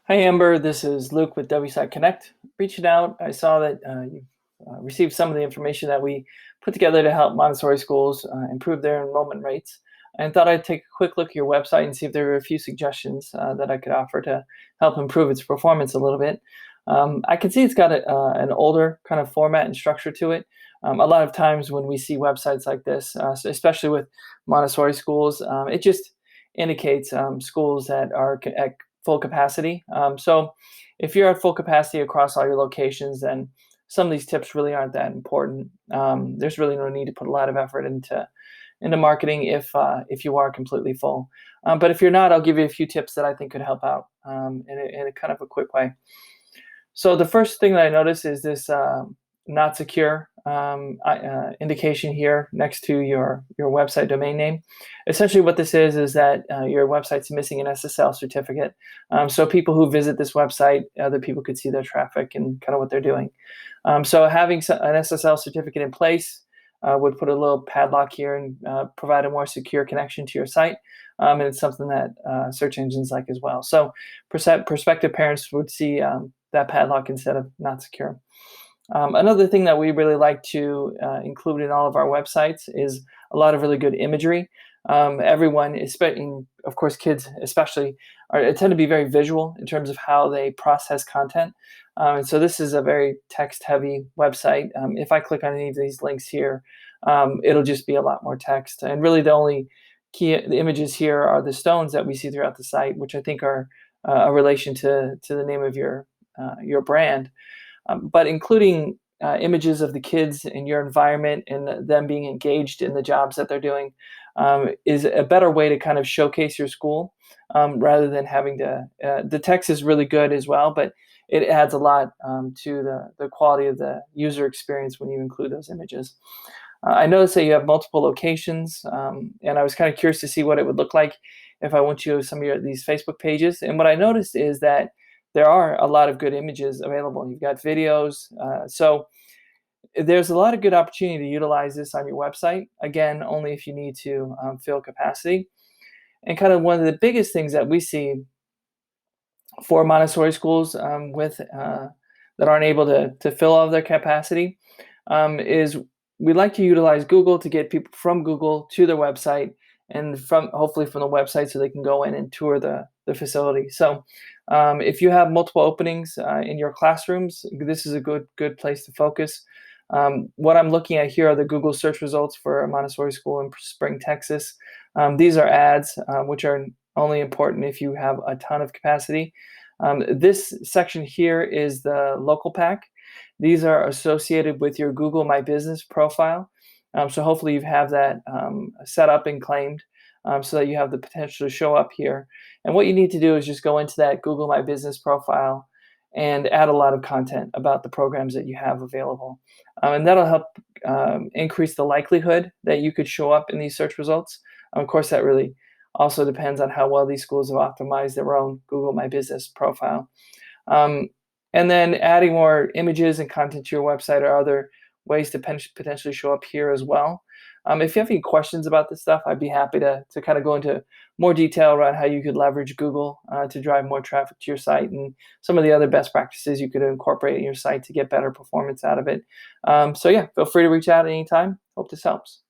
Hi, Amber. This is Luke with WSI Connect. Reaching out, I saw that you received some of the information that we put together to help Montessori schools improve their enrollment rates, and thought I'd take a quick look at your website and see if there were a few suggestions that I could offer to help improve its performance a little bit. I can see it's got an older kind of format and structure to it. A lot of times when we see websites like this, especially with Montessori schools, it just indicates schools that are at full capacity. So if you're at full capacity across all your locations, then some of these tips really aren't that important. There's really no need to put a lot of effort into marketing if you are completely full. But if you're not, I'll give you a few tips that I think could help out in a kind of a quick way. So the first thing that I notice is this not secure indication here next to your website domain name. Essentially, what this is that your website's missing an SSL certificate. So people who visit this website, other people could see their traffic and kind of what they're doing. So having an SSL certificate in place would put a little padlock here and provide a more secure connection to your site. And it's something that search engines like as well. So prospective parents would see that padlock instead of not secure. Another thing that we really like to include in all of our websites is a lot of really good imagery. Everyone, of course, kids especially, tend to be very visual in terms of how they process content. And so this is a very text-heavy website. If I click on any of these links here, it'll just be a lot more text. And really the only the images here are the stones that we see throughout the site, which I think are a relation to the name of your brand. But including images of the kids in your environment and them being engaged in the jobs that they're doing is a better way to kind of showcase your school rather than having to. The text is really good as well, but it adds a lot to the quality of the user experience when you include those images. I noticed that you have multiple locations, and I was kind of curious to see what it would look like if I went to some of these Facebook pages. And what I noticed is that there are a lot of good images available. You've got videos. So there's a lot of good opportunity to utilize this on your website. Again, only if you need to fill capacity. And kind of one of the biggest things that we see for Montessori schools that aren't able to fill all of their capacity is we like to utilize Google to get people from Google to their website and hopefully from the website so they can go in and tour the facility. So if you have multiple openings in your classrooms, this is a good place to focus. What I'm looking at here are the Google search results for a Montessori school in Spring, Texas. These are ads, which are only important if you have a ton of capacity. This section here is the local pack. These are associated with your Google My Business profile. So hopefully you have that set up and claimed so that you have the potential to show up here. And what you need to do is just go into that Google My Business profile and add a lot of content about the programs that you have available. And that'll help increase the likelihood that you could show up in these search results. Of course, that really also depends on how well these schools have optimized their own Google My Business profile. And then adding more images and content to your website or other ways to potentially show up here as well. If you have any questions about this stuff, I'd be happy to kind of go into more detail around how you could leverage Google to drive more traffic to your site and some of the other best practices you could incorporate in your site to get better performance out of it. So yeah, feel free to reach out anytime. Hope this helps.